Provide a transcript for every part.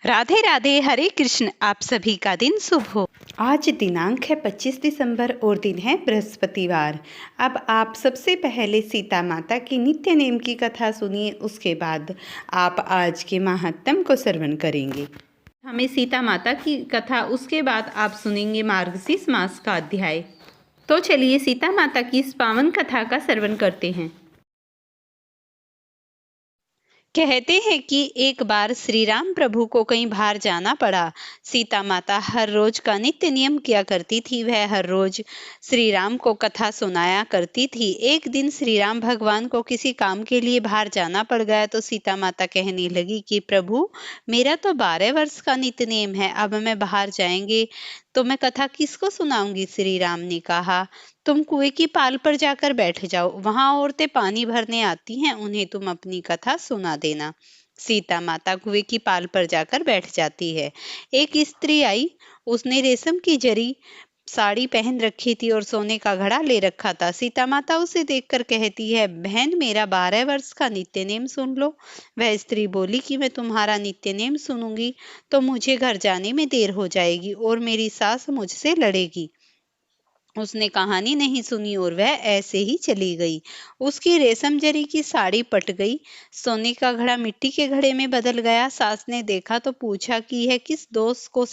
राधे राधे, हरे कृष्ण। आप सभी का दिन शुभ हो। आज दिनांक है 25 दिसंबर और दिन है बृहस्पतिवार। अब आप सबसे पहले सीता माता की नित्य नेम की कथा सुनिए, उसके बाद आप आज के महात्म को श्रवण करेंगे। हमें सीता माता की कथा, उसके बाद आप सुनेंगे मार्गशीर्ष मास का अध्याय। तो चलिए सीता माता की इस पावन कथा का श्रवण करते हैं। कहते हैं कि एक बार श्री राम प्रभु को कहीं बाहर जाना पड़ा। सीता माता हर रोज का नित्य नियम किया करती थी। वह हर रोज श्री राम को कथा सुनाया करती थी। एक दिन श्री राम भगवान को किसी काम के लिए बाहर जाना पड़ गया तो सीता माता कहने लगी कि प्रभु, मेरा तो 12 वर्ष का नित्य नियम है, अब मैं बाहर जाएंगे तो मैं कथा किसको सुनाऊंगी। श्री राम ने कहा, तुम कुएं की पाल पर जाकर बैठ जाओ, वहां औरतें पानी भरने आती हैं, उन्हें तुम अपनी कथा सुना देना। सीता माता कुएं की पाल पर जाकर बैठ जाती है। एक स्त्री आई, उसने रेशम की जरी साड़ी पहन रखी थी और सोने का घड़ा ले रखा था। सीता माता उसे देखकर कहती है, बहन, मेरा 12 वर्ष का नित्य नेम सुन लो। वह स्त्री बोली कि मैं तुम्हारा नित्य नेम सुनूंगी तो मुझे घर जाने में देर हो जाएगी और मेरी सास मुझसे लड़ेगी। उसने कहानी नहीं सुनी और वह ऐसे ही चली गई। उसकी रेशम जरी की साड़ी पट गई, सोने का घड़ा मिट्टी के घड़े में बदल गया। सास ने देखा तो पूछा कि यह किस दोस्त को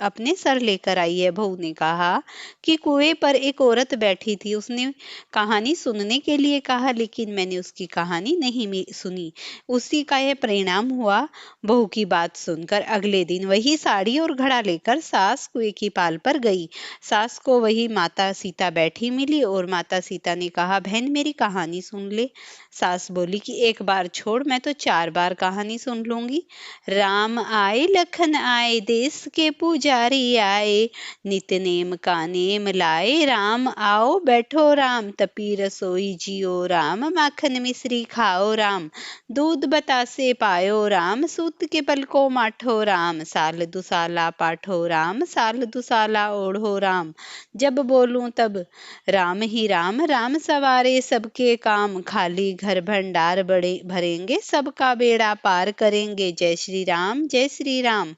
अपने सर लेकर आई है। बहू ने कहा कि कुएं पर एक औरत बैठी थी, उसने कहानी सुनने के लिए कहा, लेकिन मैंने उसकी कहानी नहीं सुनी। उसी का यह परिणाम हुआ। बहू की बात सुनकर अगले दिन वही साड़ी और घड़ा लेकर सास कुएं की पाल पर गई। सास को वही माता सीता बैठी मिली और माता सीता ने कहा, बहन, मेरी कहानी सुन ले। सास बोली कि एक बार छोड़, मैं तो 4 बार कहानी सुन लूंगी। राम आए, लखन आए, देश के पुजारी आए, नित्य नेम का नेम लाए, राम आओ बैठो राम, तपी रसोई जियो राम, माखन मिश्री खाओ राम, दूध बतासे पायो राम, सूत के पल को माठो राम, साल दुसाला पाठो राम, साल दुसाला ओढ़ो राम, जब बोलूं तब राम ही राम, राम सवारे सबके काम, खाली घर भंडार बड़े भरेंगे, सबका बेड़ा पार करेंगे, जय श्री राम, जय श्री राम।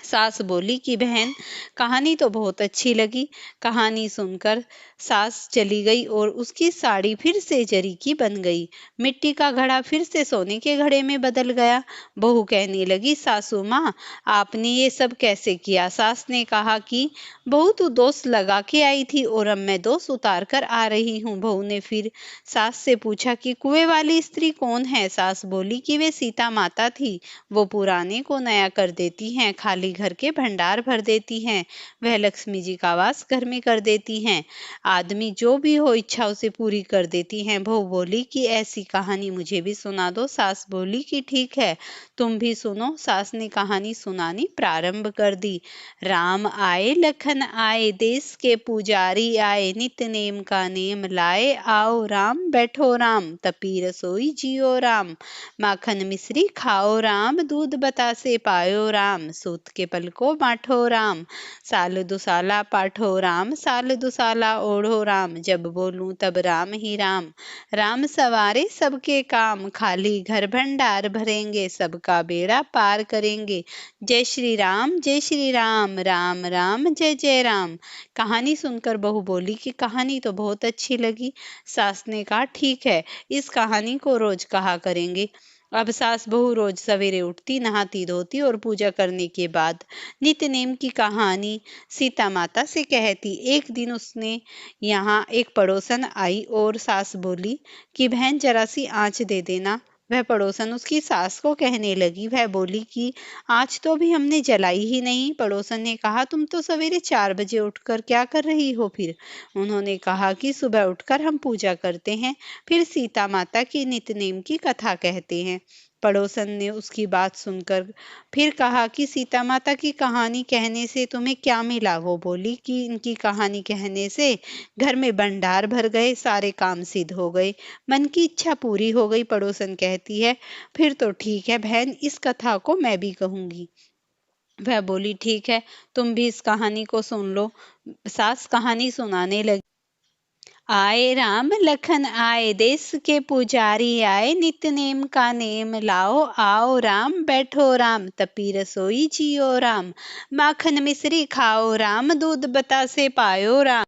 सास बोली कि बहन, कहानी तो बहुत अच्छी लगी। कहानी सुनकर सास चली गई और उसकी साड़ी फिर से जरी की बन गई। मिट्टी का घड़ा फिर से सोने के घड़े में बदल गया। बहू कहने लगी, सासू माँ, आपने ये सब कैसे किया। सास ने कहा कि बहू, तू दोष लगा के आई थी और अब मैं दोष उतार कर आ रही हूँ। बहू ने फिर सास से पूछा कि कुएं वाली स्त्री कौन है। सास बोली कि वे सीता माता थी, वो पुराने को नया कर देती हैं, खाली घर के भंडार भर देती हैं, वह लक्ष्मी जी का वास घर में कर देती हैं, आदमी जो भी हो इच्छा उसे पूरी कर देती हैं। बहू बोली कि ऐसी कहानी मुझे भी सुना दो। सास बोली कि ठीक है, तुम भी सुनो। सास ने कहानी सुनानी प्रारंभ कर दी। राम आए, लखन आए, देश के पुजारी आए, नित्य नेम का नेम लाए, आओ राम बैठो राम, तपी रसोई जियो राम, माखन मिश्री खाओ राम, दूध बतासे पायो राम, सूत के पल को बांटो राम, साल दुसाला पाठो राम, साल दुसाला ओढ़ो राम, जब बोलूं तब राम ही राम, राम सवारे सबके काम, खाली घर भंडार भरेंगे, सबका बेड़ा पार करेंगे, जय श्री राम, जय श्री राम, राम राम जय जय राम। कहानी सुनकर बहू बोली कि कहानी तो बहुत अच्छी लगी। सास ने कहा, ठीक है, इस कहानी को रोज कहा करेंगे। अब सास बहू रोज सवेरे उठती, नहाती धोती और पूजा करने के बाद नित्य नेम की कहानी सीता माता से कहती। एक दिन उसने यहाँ एक पड़ोसन आई और सास बोली कि बहन, जरा सी आँच दे देना। वह पड़ोसन उसकी सास को कहने लगी। वह बोली कि आज तो भी हमने जलाई ही नहीं। पड़ोसन ने कहा, तुम तो सवेरे 4 बजे उठकर क्या कर रही हो फिर। उन्होंने कहा कि सुबह उठकर हम पूजा करते हैं, फिर सीता माता की नित्य नेम की कथा कहते हैं। पड़ोसन ने उसकी बात सुनकर फिर कहा कि सीता माता की कहानी कहने से तुम्हें क्या मिला। वो बोली कि इनकी कहानी कहने से घर में भंडार भर गए, सारे काम सिद्ध हो गए, मन की इच्छा पूरी हो गई। पड़ोसन कहती है, फिर तो ठीक है बहन, इस कथा को मैं भी कहूंगी। वह बोली, ठीक है, तुम भी इस कहानी को सुन लो। सास कहानी सुनाने लगी। आए राम लखन आए, देश के पुजारी आए, नित्य नेम का नेम लाओ, आओ राम बैठो राम, तपी रसोई जियो राम, माखन मिश्री खाओ राम, दूध बतासे पायो राम,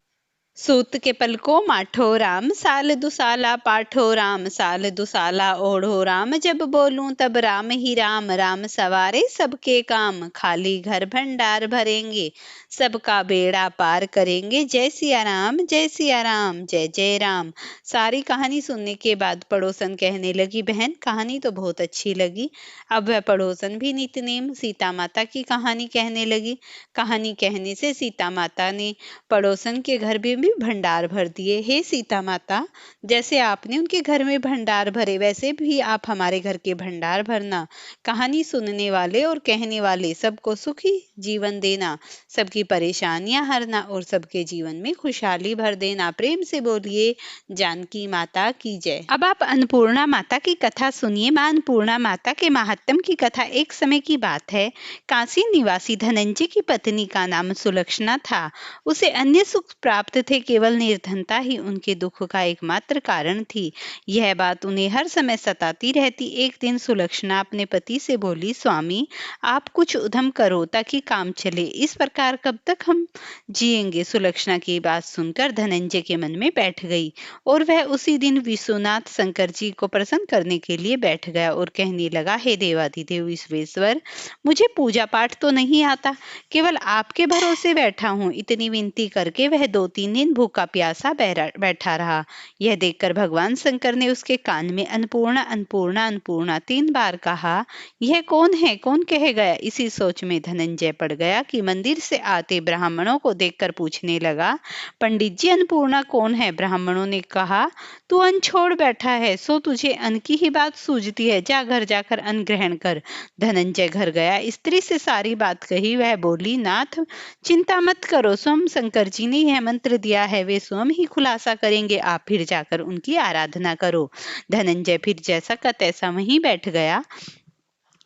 सूत के पलको माठो राम, साल दुसाला पाठो राम, साल दुसाला ओढ़ो राम, जब बोलूं तब राम ही राम, राम सवारे सबके काम, खाली घर भंडार भरेंगे, सबका बेड़ा पार करेंगे, जय सिया राम, जय सिया राम, जय जय राम। सारी कहानी सुनने के बाद पड़ोसन कहने लगी, बहन कहानी तो बहुत अच्छी लगी। अब वह पड़ोसन भी नित्यनेम सीता माता की कहानी कहने लगी। कहानी कहने से सीता माता ने पड़ोसन के घर में भी भंडार भर दिए। हे सीता माता, जैसे आपने उनके घर में भंडार भरे, वैसे भी आप हमारे घर के भंडार भरना। कहानी सुनने वाले और कहने वाले सबको सुखी जीवन देना, सबकी परेशानियां हरना और सबके जीवन में खुशहाली भर देना। प्रेम से बोलिए जानकी माता की जय। अब आप अन्नपूर्णा माता की कथा सुनिए। मां अन्नपूर्णा माता के महात्म की कथा। एक समय की बात है, काशी निवासी धनंजय की पत्नी का नाम सुलक्षणा था। उसे अन्य सुख प्राप्त थे, केवल निर्धनता ही उनके दुख का एकमात्र कारण थी। यह बात उन्हें हर समय सताती रहती। एक दिन सुलक्षणा अपने पति से बोली, स्वामी आप कुछ उद्यम करो ताकि काम चले, इस प्रकार कब तक हम जिएंगे। सुलक्षणा की बात सुनकर धनंजय के मन में बैठ गई और वह उसी दिन विश्वनाथ शंकर जी को प्रसन्न करने के लिए बैठ गया और कहने लगा, हे देवाधिदेव विश्वेश्वर, मुझे पूजा पाठ तो नहीं आता, केवल आपके भरोसे बैठा हूँ। इतनी विनती करके वह 2-3 दिन भूखा प्यासा बैठा रहा। यह देखकर भगवान शंकर ने उसके कान में अन्नपूर्णा अन्नपूर्णा अन्नपूर्णा 3 बार कहा। यह कौन है, कौन कह गया? इसी सोच में धनंजय पड़ गया कि मंदिर से आते ब्राह्मणों को देखकर पूछने लगा, पंडित जी अन्नपूर्णा कौन है? ब्राह्मणों ने कहा, तू अन्न छोड़ बैठा है, सो तुझे अन्न की ही बात सूझती है, जा घर जाकर अन्न ग्रहण कर। धनंजय घर गया, स्त्री से सारी बात कही। वह बोली, नाथ चिंता मत करो, स्वयं शंकर जी ने यह मंत्र दिया है, वे स्वयं ही खुलासा करेंगे, आप फिर जाकर उनकी आराधना करो। धनंजय फिर जैसा का तैसा वहीं बैठ गया।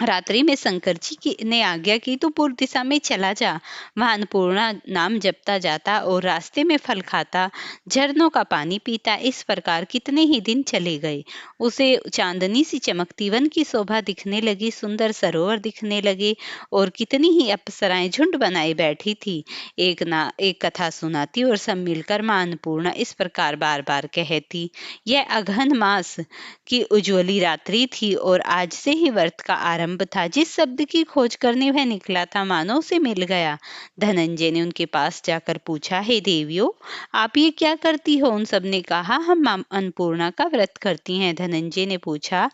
रात्रि में शंकर जी की ने आज्ञा की, तो पूर्व दिशा में चला जा। वहां अन्नपूर्णा नाम जपता जाता और रास्ते में फल खाता, झरनों का पानी पीता। इस प्रकार कितने ही दिन चले गए। उसे चांदनी सी चमकती वन की शोभा दिखने लगी, सुंदर सरोवर दिखने लगे और कितनी ही अप्सराएं झुंड बनाए बैठी थी। एक कथा सुनाती और सब मिलकर मां अन्नपूर्णा इस प्रकार बार बार कहती। यह अगहन मास की उज्ज्वली रात्रि थी और आज से ही व्रत का आरंभ था। जिस शब्द की खोज करने वह निकला था, मानो उसे मिल गया। धनंजय ने उनके पास जाकर पूछा, हे देवियों, आप ये क्या करती हो? उन सब ने कहा, हम मां अन्नपूर्णा का व्रत करती हैं। धनंजय ने पूछा,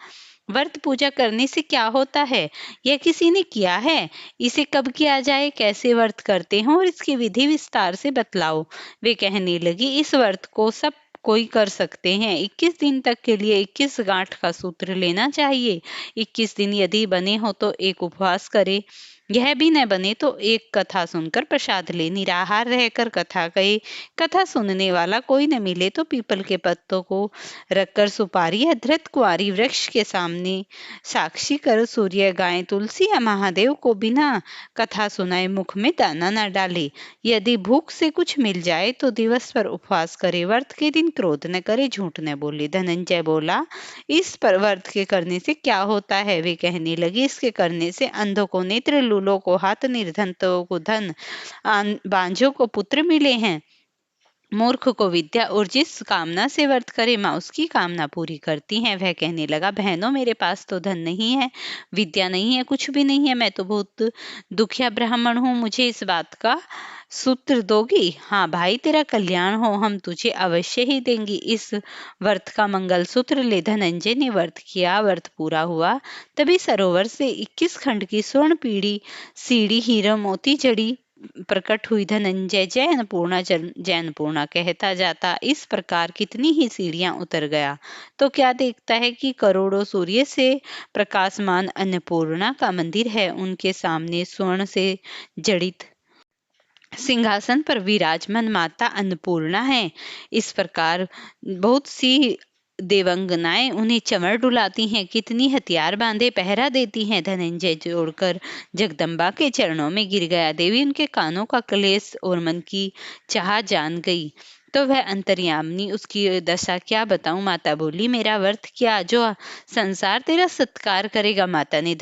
व्रत पूजा करने से क्या होता है? यह किसी ने किया है? इसे कब किया जाए, कैसे व्रत करते हैं और इसकी विधि विस्तार से बतलाओ। वे कहने लगी, इस व्रत को सब कोई कर सकते हैं। 21 दिन तक के लिए 21 गांठ का सूत्र लेना चाहिए। 21 दिन यदि बने हो तो एक उपवास करे, यह भी न बने तो एक कथा सुनकर प्रसाद ले। निराहार रहकर कथा कहे। कथा सुनने वाला कोई न मिले तो पीपल के पत्तों को रखकर सुपारी या धृत कुंवारी वृक्ष के सामने साक्षी कर सूर्य, गाय, तुलसी या महादेव को बिना कथा सुनाए मुख में दाना न डाले। यदि भूख से कुछ मिल जाए तो दिवस पर उपवास करे। व्रत के दिन क्रोध न करे, झूठ न बोले। धनंजय बोला, इस पर व्रत के करने से क्या होता है? वे कहने लगी, इसके करने से अंधों को नेत्र, लूलों को हाथ, निर्धनों को धन, बांझों को पुत्र मिले हैं, मूर्ख को विद्या, और जिस कामना से व्रत करे माँ उसकी कामना पूरी करती हैं। वह कहने लगा, बहनों मेरे पास तो धन नहीं है, विद्या नहीं है, कुछ भी नहीं है, मैं तो बहुत दुखिया ब्राह्मण हूँ, मुझे इस बात का सूत्र दोगी? हाँ भाई, तेरा कल्याण हो, हम तुझे अवश्य ही देंगी। इस व्रत का मंगल सूत्र ले। धनंजय ने व्रत किया। व्रत पूरा हुआ तभी सरोवर से 21 खंड की स्वर्ण पीढ़ी सीढ़ी हीरा मोती जड़ी प्रकट हुई। धनंजय जय अन्नपूर्णा जय अन्नपूर्णा कहता जाता। इस प्रकार कितनी ही सीढ़ियां उतर गया तो क्या देखता है कि करोड़ों सूर्य से प्रकाशमान अन्नपूर्णा का मंदिर है। उनके सामने स्वर्ण से जड़ित सिंहासन पर विराजमान माता अन्नपूर्णा है। इस प्रकार बहुत सी देवंगनाएं उन्हें चमर डुलाती हैं, कितनी हथियार बांधे पहरा देती हैं। धनंजय जोड़कर जगदम्बा के चरणों में गिर गया। देवी उनके कानों का क्लेश और मन की चाह जान गई। तो वह अंतर्यामिनी उसकी दशा क्या बताऊं। माता बोली, मेरा व्रत क्या जो संसार तेरा सत्कार करेगा। माता ने